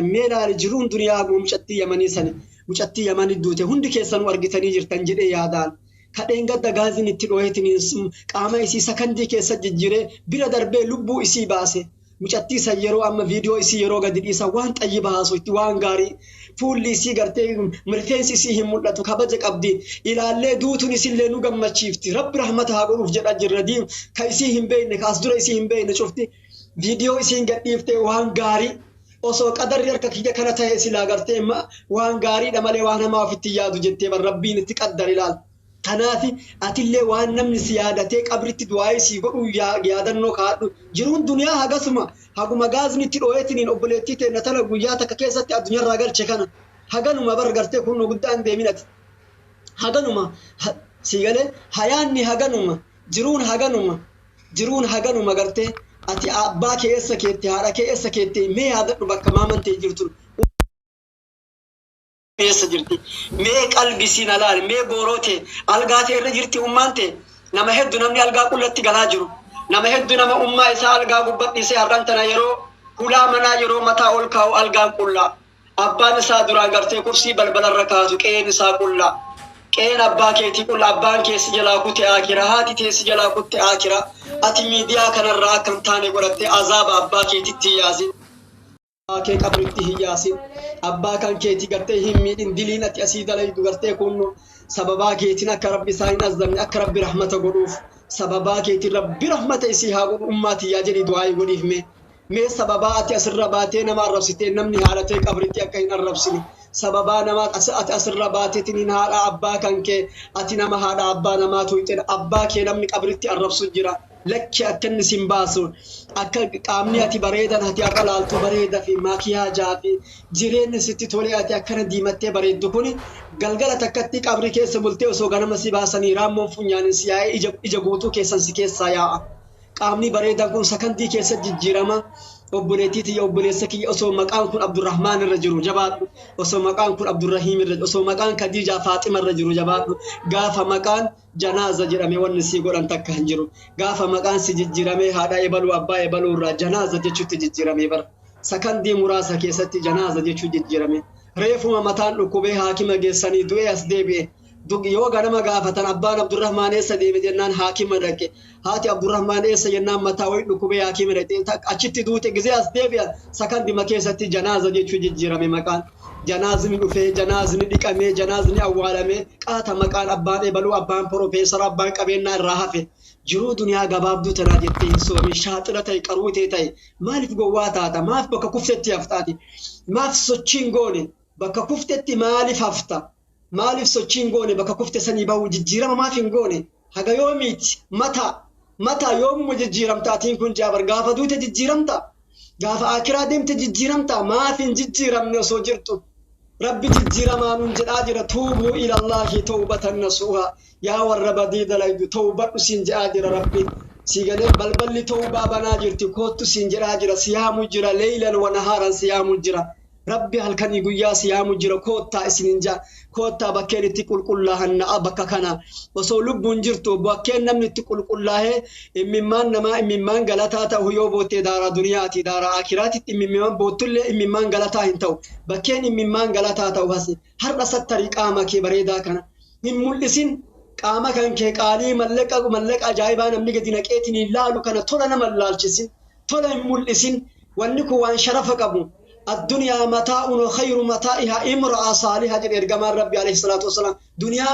ميلا رجلون دنيا مشتي يمني سنة مشتي يمني دوته هندي كيسان وارجتني جرتن جدي يادان كدين قد غازين التلوهتني قاما يسي سكندي كيسا ججيري بلا دربي لبو يسي باسي مشتي سيرو أما فيديو يسي يرو قد إيسا وان طيبها سويت وان غاري فول يسي غرتي مرفنس يسي همولا تكابجك أبدي إلى اللي دوتو نسي اللي نوغم ما تشيفتي رب رحمتها قروف جد أجر رديم كيسي هم بينك أصدر يسي هم بينك شفتي فيديو يسي قد إيفتي وان غاري osoo qadarri harka kiyya kana ta'e silaa gartee waan gaariidha malee waan hamaa ofitti yaadu jettee bar rabbiin itti qaddar ilaal. Kanaafi atillee waan namni si yaadatee qabritti du'aayii si godhu yaadannoo kaadhu jiruun duniyaa hagasuma haguma gaazni itti dhooyetiniin obboleettii ta'e natala guyyaa takka keessatti addunyaarraa galche kana haganuma bar gartee kun guddaan deeminati haganuma si galee hayaanni haganuma jiruun haganuma gartee. Ati abbaa keessa keetti haadha keessa keetti mee yaadadhu bakka maamantee jirtu keessa jirti mee qalbii siin alaal mee booroote algaatee irra jirti ummaante nama hedduu namni algaa qullatti galaa jiru nama hedduu nama ummaa isaa algaa gubbadhiisee har'aan tana yeroo hulaa manaa yeroo mataa ol kaa'u algaan qullaa abbaan isaa duraan gartee kursii balbalarra kaatu qe'een isaa qullaa qe'een abbaa keetii qullaa abbaan keessi jalaa kutte akira haati teessi jalaa kutte akira ati miidiyaa kanarraa akkam taane godhattee azaaba abbaa keetitti yaasin kee qabritti hiyaasin abbaa kan keetii gartee hin miidhin diliin ati asii dalaydu gartee kunno sababaa keetiin akka rabbi isaa hin azzamne akka rabbi rahmata godhuuf sababaa keetiin rabbi rahmata isii haa godhu ummaati yaa jedhi du'aayii godhiif mee sababaa ati asirra baatee nama arrabsitee namni haadhatee qabritti akka hin arrabsine sababaa nama ati asirra baateetiin haadha abbaa kan kee ati nama haadha abbaa namaa tuyxedha abbaa kee namni qabritti arrabsu jira lakki akkanni sin baasu akka qaamni ati bareedan ati akka laaltu bareeda fi maakiyaajaa fi jireenyi sitti tolee ati akkana diimattee bareeddu kun galgala takkatti qabri keessa bultee osoo ganama si baasanii raammoon funyaanin si yaa'ee ija guutuu keessan si keessaa yaa'a qaamni bareedan kun sakandii keessa jijjiirama obboleettii tiyya obboleessa kiyya osoo maqaan kun Abdurrahmaan irra jiru jabaadhu osoo maqaan kun Abdurrahiim irra osoo maqaan Khadiijaa Faaxima irra jiru jabaadhu gaafa maqaan janaaza jedhame wanni si godhan takka hin jiru gaafa maqaan si jijjiirame haadha ebaluu abbaa ebaluu irraa janaaza jechuutti jijjiirame bar sakandii muraasa keessatti janaaza jechuu jijjiirame reefuma mataan dhukkubee haakima geessanii du'ee as deebi'e yoo ganama gaafatan abbaan Abdurrahmaan eessa deeme jennaan haakima dhaqe haati Abdurrahmaan eessa jennaan mataa wayii dhukkubee haakima dhaqe achitti duute gizee as deebi'an sakandima keessatti janaaza jechuu jijjiirame maqaan janaazni dhufee janaazni dhiqamee janaazni awwaalamee qaata maqaan abbaan ebaluu abbaan profeesara abbaan qabeenyaa irraa hafe jiruu duniyaa gabaabduu tanaa jettee hin soomi shaaxira ta'e qaruutee ta'e maaliif gowwaa taata maaf bakka kuftetti haftaati maaf sochiin goone bakka kuftetti maaliif hafta maaliif sochiin goone bakka kufte sanii bahu jijjiirama maaf hin goone haga yoomiiti mata yoomuma jijjiiramtaatiin kun jaabar gaafa duute jijjiiramta gaafa akiraa deemte jijjiiramta maaf hin jijjiiramne osoo jirtu rabbi jijjiiramaa nun jedhaa jira tuubuu ilallaahi tawbatan nasuuha yaa warra badii dalaydu tawbadhu siin jedhaa jira rabbi siigalee balballi tawbaa banaa jirti koottu siin jedhaa jira siyaamu jira leeylan wa nahaaran siyaamu jira rabbi halkanii guyyaa siyaamu jira koottaa isinin jaa koottaa bakkeen itti qulqullaahan bakka kana osoo lubbuun jirtu bakkeen namni itti qulqullaahee imimmaan namaa imimmaan galataa ta'u yoo boottee daaraa duniyaati daaraa akiraatitti imimmaan boottullee imimmaan galataa hin ta'u bakkeen imimmaan galataa ta'u hasi har'a sattarii qaama kee bareedaa kana hin mul'isin qaama kan kee qaalii mallaqa ajaa'ibaa namni gadi naqeetiin ilaalu kana tola nama laalchisin tola hin mul'isin wanni kun waan sharafa qabu الدنيا متاع وخير متاعها امرأة صالحة جل إرجمان ربي عليه الصلاة والسلام دنيا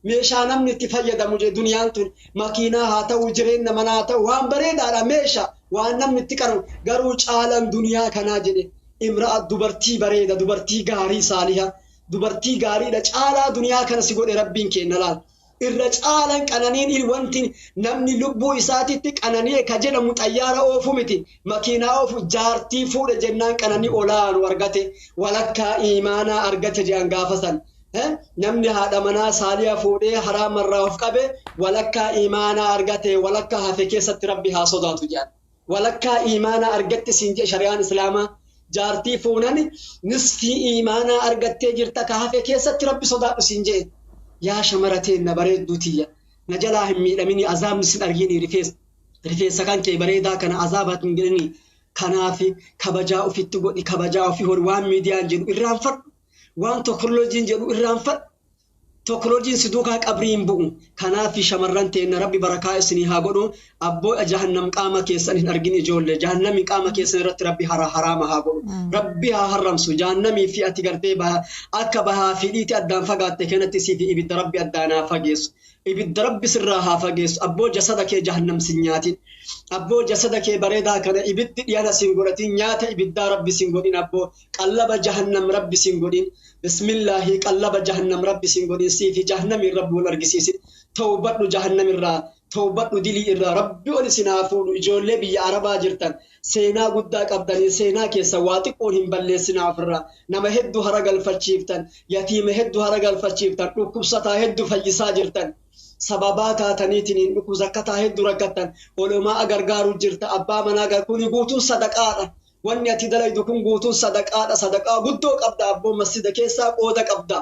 ميشانا من تفيد مجد دنيا تون ماكينها تو جرين مناتا وان بريد على ميشا وان نم تكرم قروش عالم دنيا كناجد امرأة دبرتي بريدة دبرتي غاري صالحة دبرتي غاري لج على دنيا كان سيقول ربين كينالال الرجال كانانين الوانتين نمني لبو إساتي كانانية كجنا متأيارة أو فمتي ماكينة أو جارتي فود جنان كاناني أولان ورقته ولكا إيمانا أرقته جان غافسا نمني هذا منا ساليا فوده حرام الرأف كبه ولكا إيمانا أرقته ولكا هفكي ستربيها صداتو جان ولكا إيمانا أرقته سنجي شريان إسلاما جارتي فوناني نصفي إيمانا أرقته جرتا كهفكي ستربي صداتو سنجي يا شمرتين نبرد دوتية نجلاهم ميلمني عذاب نسن أرجيني رفيس سكان كي بريدا كان عذابات من جنني kanaafi kabajaa ofitti godhi kabajaa ofii hori waan miidiyaan jedhu irraanfadhu waan teknooloojiin jedhu irraanfadhu teknooloojiin si duukaa qabriin bu'u kanaafi shamarran ta'e rabbi barakaa isinii haa godhu abboo jahannam qaama keessan hin argin ijoollee jahannami qaama keessan irratti rabbi haraama haa godhu rabbi haa haramsu jahannamii fi ati gartee akka bahaa fi dhiiti addaan fagaatte kennatti si fi ibidda rabbi addaanaa fageessu ibidda rabbi sirraa haa fageessu abboo jasada kee jahannam sin nyaatin abboo jasada kee bareedaa kana ibiddi dhiyana sin godhatin nyaata ibiddaa rabbi sin godhin abboo qallaba jahannam rabbi sin godhin bismillahi qallaba jahannam rabbi sin godhin si fi jahannami rabbi wal argisiisin tawbadhu jahannam irraa tawbadhu dilii irraa rabbi ol isin haa fuudhu ijoollee biyya arabaa jirtan seenaa guddaa qabdanii seenaa keessa waa xiqqoon hin balleessinaa ofirraa nama hedduu hara galfachiiftan yatiima hedduu hara galfachiiftan dhukkubsataa hedduu fayyisaa jirtan sababaa taataniitiin dhukkubsakkataa hedduu rakkattan olumaa gargaaruu jirta abbaa manaa kuni guutuun sadaqaadha wanni ati dalaydu kun guutuun sadaqaa guddoo qabda abboo masjida keessaa qooda qabda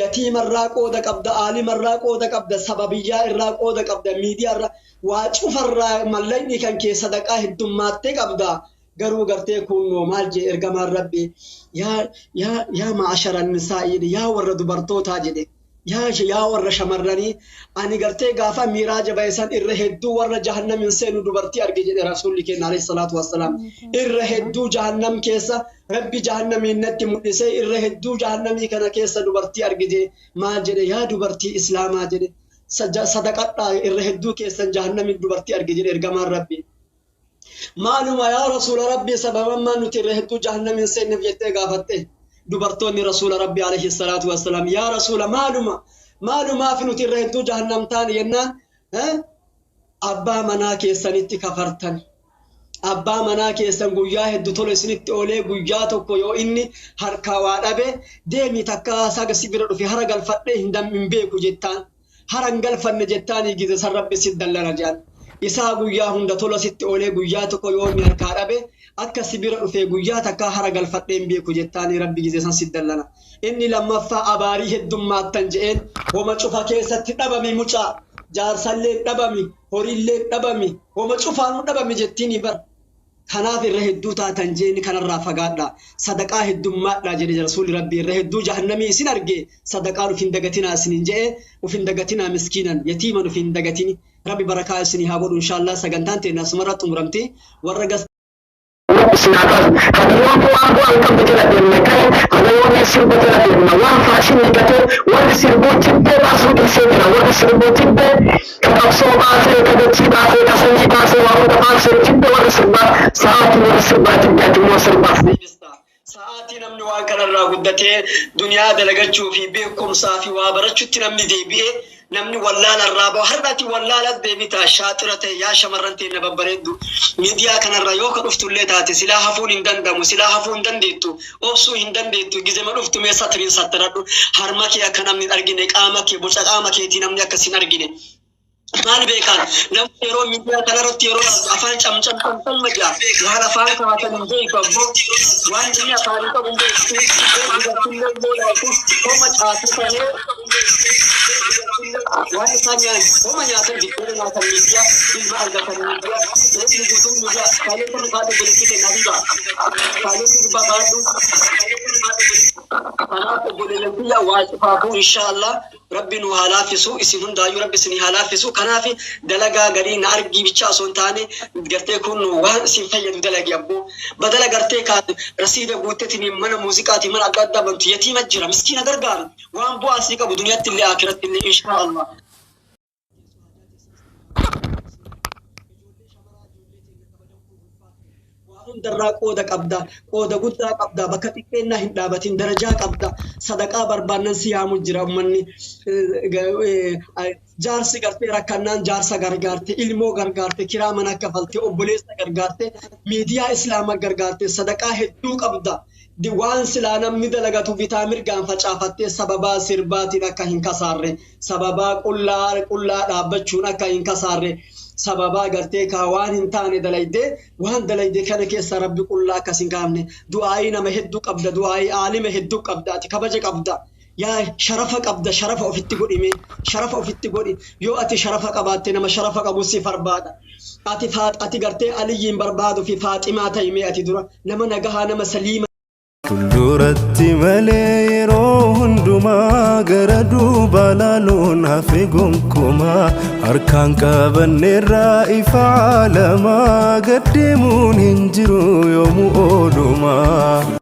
yatiimarraa qooda qabda aalimarraa qooda qabda sababiyyaa irraa qooda qabda miidiyaarraa waa cufarraa mallayni kan kee sadaqaa heddummaаттee qabda garuu gartee kun maal jee ergamaan rabbi yaa ma'asharan nisaa'ii yaa warra dubartootaa jedhe yaa warra shamarranii ani gartee gaafa miiraaja baay'isan irra hedduu warra jahannamin seenu dubartii arge jedhe rasuulli keenya alayhi salaatu wassalaam irra hedduu jahannam keessa rabbi jahannamiin natti mul'isee irra hedduu jahannamii kana keessa dubartii arge jedhe maal jedhe yaa dubartii islaamaa jedhe sadaqadhaa irra hedduu keessan jahannamiin dubartii arge jedhe ergamaan rabbi maaluma yaa rasuula rabbii sababammaan nuti irra hedduu jahannamiin seenneef jettee gaafatte dubartoonni rasuula rabbi alayhi salaatu wassalaam yaa rasuula maaluma fi nuti irra hedduu jahannam taane jennaan abbaa manaa keessanitti kafartan abbaa manaa keessan guyyaa hedduu tola isinitti oolee guyyaa tokko yoo inni harkaa waa dhabe deemi takka saga sibira dhufe hara galfadhee hin beeku jettaan hara hin galfanne jettaan gize san rabbi si dallana jedhan isaa guyyaa hunda tola sitti oolee guyyaa tokko yoo inni harkaa dhabe akka sibira dhufe guyyaa takka hara galfadhee hin beeku jettaan rabbi gize san si dallana inni lammaffaa abaarii heddummaattan je'een homa cufa keessatti dhabami mucaa jaarsallee dhabami horiillee dhabami homa cufaanuu dhabami jettiin bar kanaaf irra hedduu taatan jeeni kanarraa fagaadha sadaqaa heddummaadha jedhe rasuulli rabbi irra hedduu jahannamii isin arge sadaqaa ufin dagatinaa isinin je'e ufin dagatinaa miskiinan yatiiman ufin dagatini rabbi barakaa isinii haa godhu inshallah sagantaan teenya asumarra xumuramti warra Sinatras, kalian pulang ke bicara dengan ada yang nasib bicara dengan wan fashion negatif, wan sirbu cinta masuk ke sini, wan sirbu cinta kalau sobat saya kada cinta saya kasih cinta saya wan dapat saya cinta wan serba cinta cuma serba. Sa'aatii namni waan kanarraa guddatee duniyaa dalagachuu fi beekumsaa fi waa barachuutti namni deebi'ee namni wallaalarraa bahu har'aati wallaalat deebitaa shaaxira ta'e yaa shamarran ta'e na babbareeddu miidiyaa kanarraa yoo ka dhuftullee taate silaa hafuun hin danda'amu silaa hafuu hin dandeettu obsuu hin dandeettu gizema dhuftu meessa tiriin sattaradhu harma kee akka namni hin argine qaama kee boca qaama keetii namni akkas hin argine. Maal beekan namni yeroo miidiyaa kanarratti yeroo afaan camcamtan majaa waan afaan kaatan hin beeku abbo waan inni afaan qabu hin beeku homa caatu ta'ee waan isaan homa nyaatan jidduudha nyaatan miidiyaa ilma argatan miidiyaa namni guutuun miidiyaa kaalee kun kaatu golitti kennaa dhiiba kaalee kun babaadhu kanaaf obboleeyyan waa cufaafuu inshaallah rabbi nu haa laaffisu isin hundaayyuu rabbi isinii haa laaffisu kanaaf dalagaa garii na argii bicha osoo hin taane gartee kun waan isin fayyadu dalagi abboo badala gartee kaatu rasiida guuttetiin mana muuziqaatii mana adda addaa bantu yatiima jira miskiina gargaaru waan bu'aa asii qabu duniyaatti illee akiratti illee inshaallah. Darraa qooda qabda qooda guddaa qabda bakka xiqqeennaa hin dhaabatin darajaa qabda sadaqaa barbaannan siyaamu jira ummanni jaarsi gartee rakkannaan jaarsa gargaarte ilmoo gargaarte kiraa mana kafalte obboleessa gargaarte miidiyaa islaamaa gargaarte sadaqaa hedduu qabda waan silaa namni dalagatu bitaa mirgaan facaafattee sababaa sirbaatiin akka hin kasaarre sababaa qullaa dhaabbachuun akka hin kasaarre sababaa gartee kaa waan hin taane dalayde waan dalayde kana keessa rabbi qullaa akkas hin kaafne du'aayii nama hedduu qabda du'aayii aalima hedduu qabda ati kabaja qabda يا شرفك أبدا شرف أو في التقول إمي شرف أو في التقول يو أتي شرفك أباتنا ما شرفك أبو سفر بعد أتي فات أتي قرتي علي برباد في فاطمة تيمي أتي درا نما نجها نما سليمة كل رتي مليرو هندما غردو بالالون هفيقنكما أركان كابن الرائف عالما قدمون هنجرو يوم أولما